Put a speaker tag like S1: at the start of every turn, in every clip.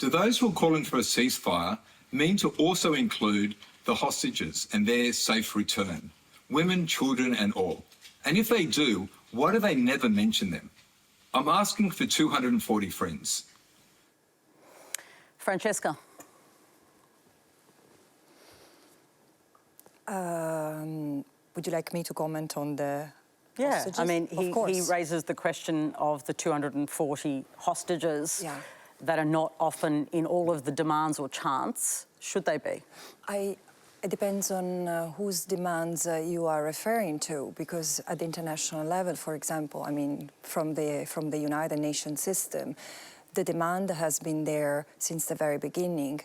S1: Do those who are calling for a ceasefire mean to also include the hostages and their safe return, women, children and all? And if they do, why do they never mention them? I'm asking for 240 friends.
S2: Francesca.
S3: Would you like me to comment on the hostages?
S2: I mean, he raises the question of the 240 hostages that are not often in all of the demands or chants. Should they be?
S3: It depends on whose demands you are referring to, because at the international level, for example, I mean, from the United Nations system, the demand has been there since the very beginning.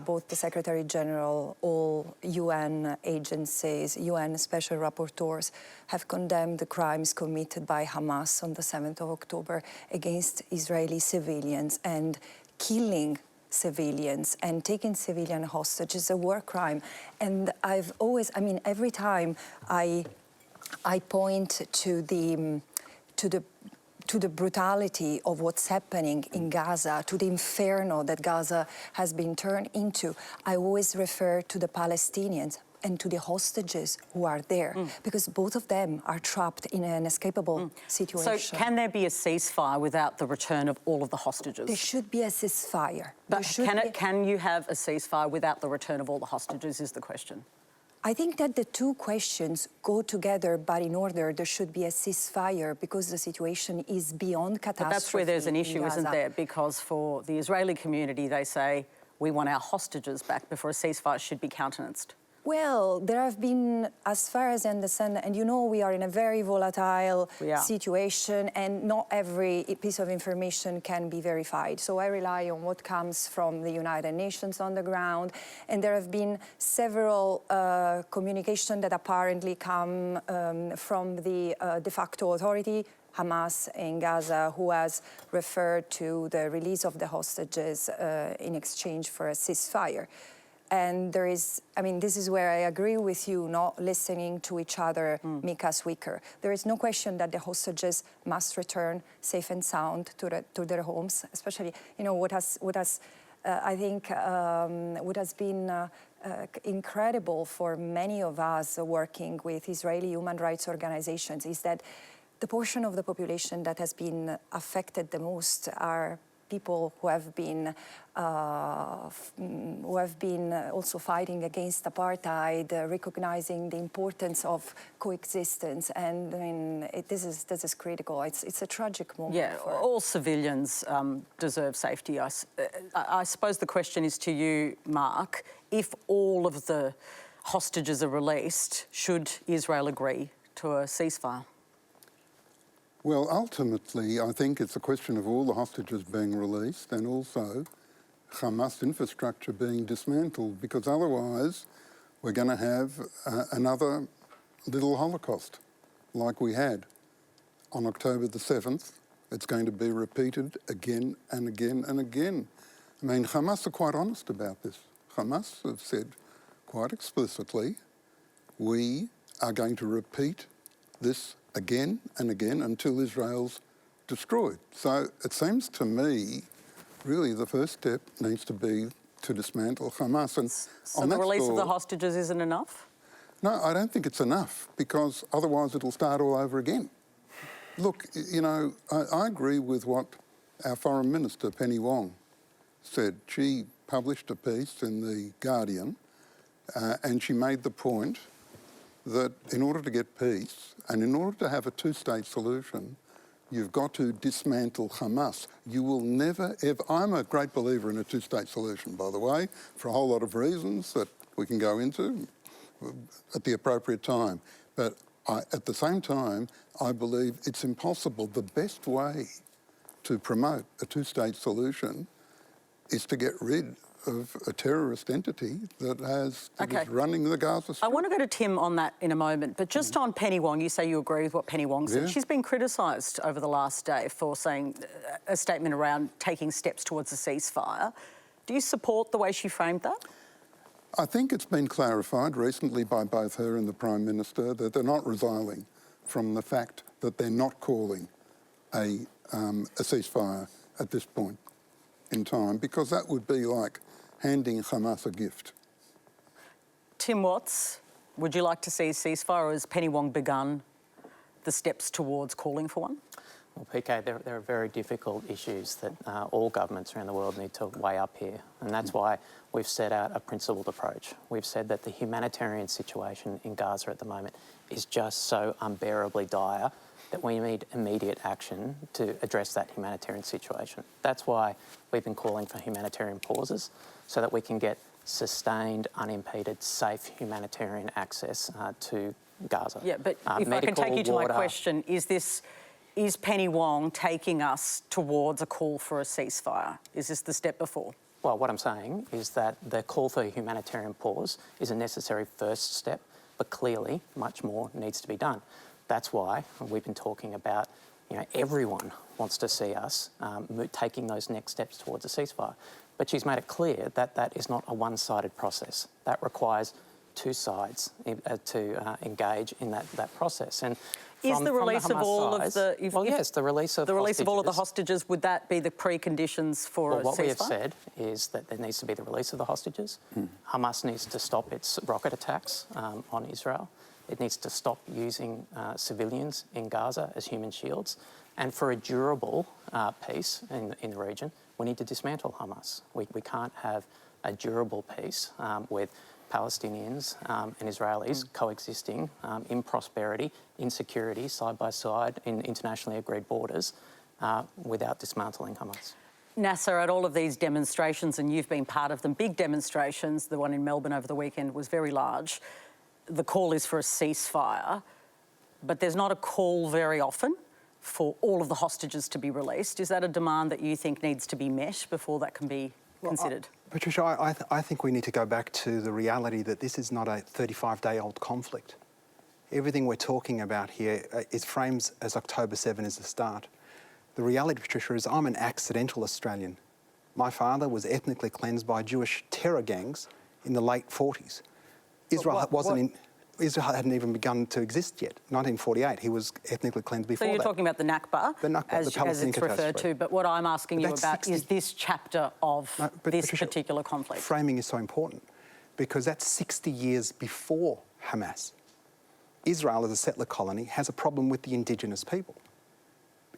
S3: Both the Secretary General, all UN agencies, UN special rapporteurs have condemned the crimes committed by Hamas on the 7th of October against Israeli civilians, and killing civilians and taking civilian hostage is a war crime. And I've always, I mean, every time I point to the brutality of what's happening in Gaza, to the inferno that Gaza has been turned into, I always refer to the Palestinians and to the hostages who are there, because both of them are trapped in an inescapable situation. So
S2: can there be a ceasefire without the return of all of the hostages?
S3: There should be a ceasefire.
S2: But can you have a ceasefire without the return of all the hostages is the question.
S3: I think that the two questions go together, but in order, there should be a ceasefire because the situation is beyond catastrophe.
S2: But that's where there's an issue, isn't there? Because for the Israeli community, they say, we want our hostages back before a ceasefire should be countenanced.
S3: Well, there have been, as far as I understand, and you know we are in a very volatile situation, and not every piece of information can be verified. So I rely on what comes from the United Nations on the ground, and there have been several communications that apparently come from the de facto authority, Hamas in Gaza, who has referred to the release of the hostages in exchange for a ceasefire. And there is, I mean, this is where I agree with you, not listening to each other make us weaker. There is no question that the hostages must return safe and sound to their homes, especially, you know, what has I think, what has been incredible for many of us working with Israeli human rights organizations is that the portion of the population that has been affected the most are people who have been also fighting against apartheid, recognizing the importance of coexistence, and I mean this is critical. It's a tragic moment.
S2: Yeah, all civilians deserve safety. I suppose the question is to you, Mark. If all of the hostages are released, should Israel agree to a ceasefire?
S4: Well, ultimately, I think it's a question of all the hostages being released and also Hamas infrastructure being dismantled, because otherwise we're going to have another little Holocaust like we had on October the 7th. It's going to be repeated again and again and again. I mean, Hamas are quite honest about this. Hamas have said quite explicitly, we are going to repeat this again and again until Israel's destroyed. So it seems to me, really, the first step needs to be to dismantle Hamas. And
S2: so the release of the hostages isn't enough?
S4: No, I don't think it's enough, because otherwise it'll start all over again. Look, you know, I agree with what our Foreign Minister, Penny Wong, said. She published a piece in The Guardian and she made the point that in order to get peace and in order to have a two-state solution, you've got to dismantle Hamas. You will never, ever... I'm a great believer in a two-state solution, by the way, for a whole lot of reasons that we can go into at the appropriate time. But at the same time, I believe it's impossible. The best way to promote a two-state solution is to get rid of a terrorist entity that is running the Gaza Strip.
S2: I want to go to Tim on that in a moment, but just on Penny Wong, you say you agree with what Penny Wong said. Yeah. She's been criticised over the last day for saying a statement around taking steps towards a ceasefire. Do you support the way she framed that?
S4: I think it's been clarified recently by both her and the Prime Minister that they're not resiling from the fact that they're not calling a ceasefire at this point. in time, because that would be like handing Hamas a gift.
S2: Tim Watts, would you like to see a ceasefire, or has Penny Wong begun the steps towards calling for one?
S5: Well, PK, there are very difficult issues that all governments around the world need to weigh up here, and that's why we've set out a principled approach. We've said that the humanitarian situation in Gaza at the moment is just so unbearably dire that we need immediate action to address that humanitarian situation. That's why we've been calling for humanitarian pauses, so that we can get sustained, unimpeded, safe humanitarian access to Gaza.
S2: Yeah, but if I can take you to my question, is Penny Wong taking us towards a call for a ceasefire? Is this the step before?
S5: Well, what I'm saying is that the call for a humanitarian pause is a necessary first step, but clearly much more needs to be done. That's why we've been talking about, everyone wants to see us taking those next steps towards a ceasefire. But she's made it clear that that is not a one-sided process. That requires two sides to engage in that process. And
S2: is the release of all of the...
S5: yes, the release of
S2: all of the hostages, would that be the preconditions for a ceasefire?
S5: What we have said is that there needs to be the release of the hostages. Hamas needs to stop its rocket attacks on Israel. It needs to stop using civilians in Gaza as human shields. And for a durable peace in the region, we need to dismantle Hamas. We can't have a durable peace with Palestinians and Israelis coexisting in prosperity, in security, side by side, in internationally agreed borders, without dismantling Hamas.
S2: Nasser, at all of these demonstrations, and you've been part of them, big demonstrations, the one in Melbourne over the weekend was very large. The call is for a ceasefire, but there's not a call very often for all of the hostages to be released. Is that a demand that you think needs to be met before that can be considered?
S6: Patricia, I think we need to go back to the reality that this is not a 35-day-old conflict. Everything we're talking about here is frames as October 7 as the start. The reality, Patricia, is I'm an accidental Australian. My father was ethnically cleansed by Jewish terror gangs in the late 40s. Israel hadn't even begun to exist yet. 1948, he was ethnically cleansed before that.
S2: So you're talking about the Nakba,
S6: the Palestinian
S2: as it's referred to, but what I'm asking you about is this chapter of this
S6: Patricia,
S2: particular conflict.
S6: Framing is so important because that's 60 years before Hamas. Israel, as a settler colony, has a problem with the indigenous people.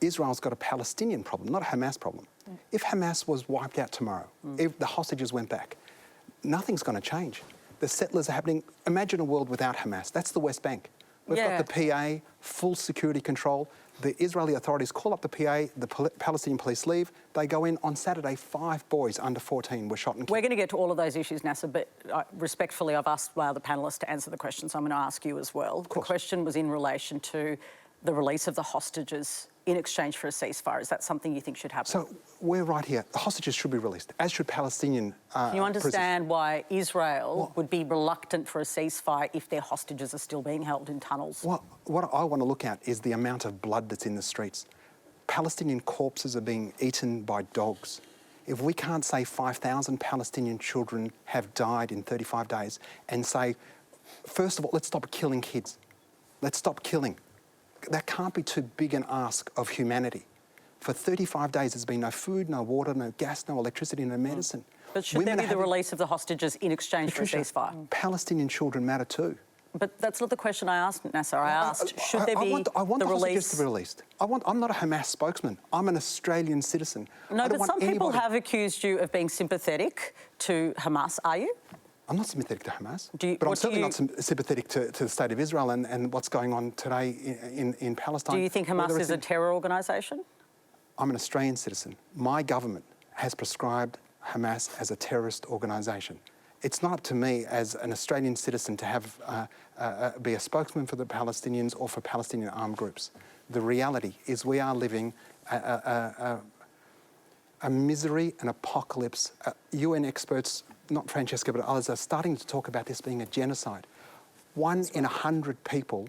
S6: Israel's got a Palestinian problem, not a Hamas problem. If Hamas was wiped out tomorrow, if the hostages went back, nothing's going to change. The settlers are happening. Imagine a world without Hamas. That's the West Bank. We've got the PA, full security control. The Israeli authorities call up the PA, the Palestinian police leave. They go in. On Saturday, 5 boys under 14 were shot and killed.
S2: We're going to get to all of those issues, Nasser, but respectfully, I've asked the panellists to answer the question, so I'm going to ask you as well. The question was in relation to the release of the hostages in exchange for a ceasefire. Is that something you think should happen?
S6: So we're right here. The hostages should be released, as should Palestinian
S2: Can you understand why Israel would be reluctant for a ceasefire if their hostages are still being held in tunnels?
S6: Well, what I want to look at is the amount of blood that's in the streets. Palestinian corpses are being eaten by dogs. If we can't say 5,000 Palestinian children have died in 35 days and say, first of all, let's stop killing kids. Let's stop killing. That can't be too big an ask of humanity. For 35 days, there's been no food, no water, no gas, no electricity, no medicine.
S2: But should there be the release of the hostages in exchange for a ceasefire?
S6: Palestinian children matter too.
S2: But that's not the question I asked, Nasser. I asked, should there be
S6: I want the
S2: release...
S6: hostages to be released. I'm not a Hamas spokesman. I'm an Australian citizen.
S2: No, but some people have accused you of being sympathetic to Hamas. Are you?
S6: I'm not sympathetic to Hamas, but I'm certainly not sympathetic to the state of Israel and what's going on today in Palestine.
S2: Do you think Hamas is a terror organisation?
S6: I'm an Australian citizen. My government has prescribed Hamas as a terrorist organisation. It's not up to me as an Australian citizen to have be a spokesman for the Palestinians or for Palestinian armed groups. The reality is we are living a misery, an apocalypse. UN experts, not Francesca, but others, are starting to talk about this being a genocide. 1 in 100 people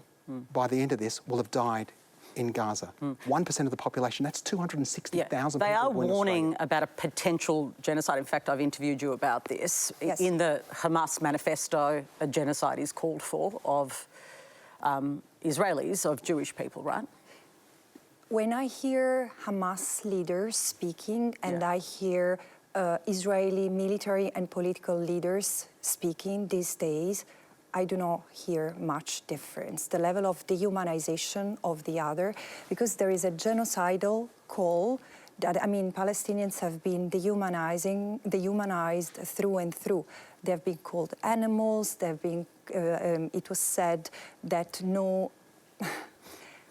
S6: by the end of this will have died in Gaza. 1% of the population, that's 260,000 people.
S2: They are warning about a potential genocide. In fact, I've interviewed you about this.
S3: Yes.
S2: In the Hamas manifesto, a genocide is called for of Israelis, of Jewish people, right?
S3: When I hear Hamas leaders speaking and I hear Israeli military and political leaders speaking these days, I do not hear much difference. The level of dehumanization of the other, because there is a genocidal call that, I mean, Palestinians have been dehumanized through and through. They have been called animals, it was said that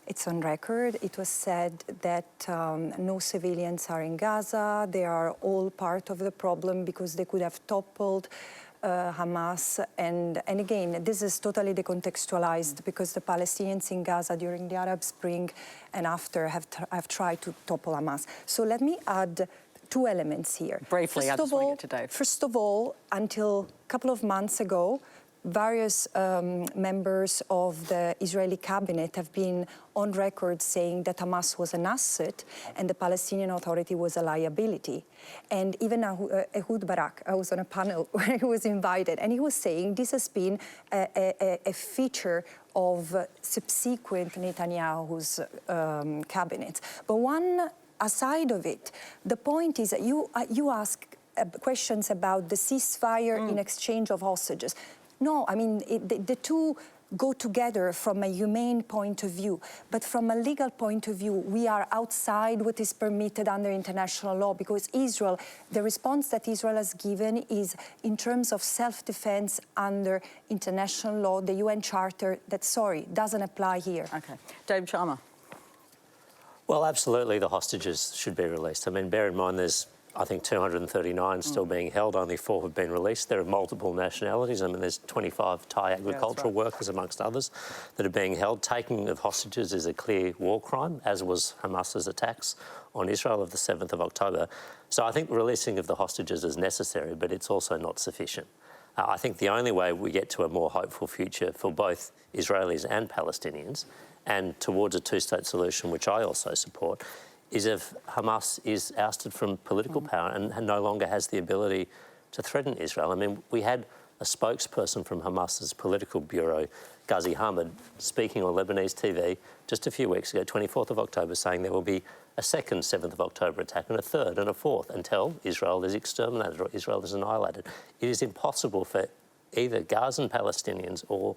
S3: it's on record, it was said that no civilians are in Gaza, they are all part of the problem because they could have toppled Hamas, and again, this is totally decontextualized because the Palestinians in Gaza during the Arab Spring and after have tried to topple Hamas. So let me add two elements here.
S2: Briefly, I just want to get to Dave.
S3: First of all, until a couple of months ago, various members of the Israeli cabinet have been on record saying that Hamas was an asset and the Palestinian Authority was a liability. And even Ehud Barak, I was on a panel where he was invited, and he was saying this has been a feature of subsequent Netanyahu's cabinet. But one aside of it, the point is that you ask questions about the ceasefire in exchange of hostages. No, I mean, the two go together from a humane point of view. But from a legal point of view, we are outside what is permitted under international law because Israel, the response that Israel has given is in terms of self-defense under international law, the UN Charter, that, sorry, doesn't apply here.
S2: Okay. Dave Sharma.
S7: Well, absolutely, the hostages should be released. I mean, bear in mind there's, I think, 239 still being held, only 4 have been released. There are multiple nationalities. I mean, there's 25 Thai agricultural workers, amongst others, that are being held. Taking of hostages is a clear war crime, as was Hamas's attacks on Israel of the 7th of October. So I think the releasing of the hostages is necessary, but it's also not sufficient. I think the only way we get to a more hopeful future for both Israelis and Palestinians and towards a two-state solution, which I also support, is if Hamas is ousted from political power and no longer has the ability to threaten Israel. I mean, we had a spokesperson from Hamas's political bureau, Ghazi Hamid, speaking on Lebanese TV just a few weeks ago, 24th of October, saying there will be a second 7th of October attack and a third and a fourth until Israel is exterminated or Israel is annihilated. It is impossible for either Gazan Palestinians or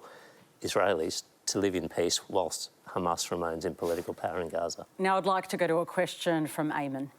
S7: Israelis to live in peace whilst Hamas remains in political power in Gaza.
S2: Now I'd like to go to a question from Eamon.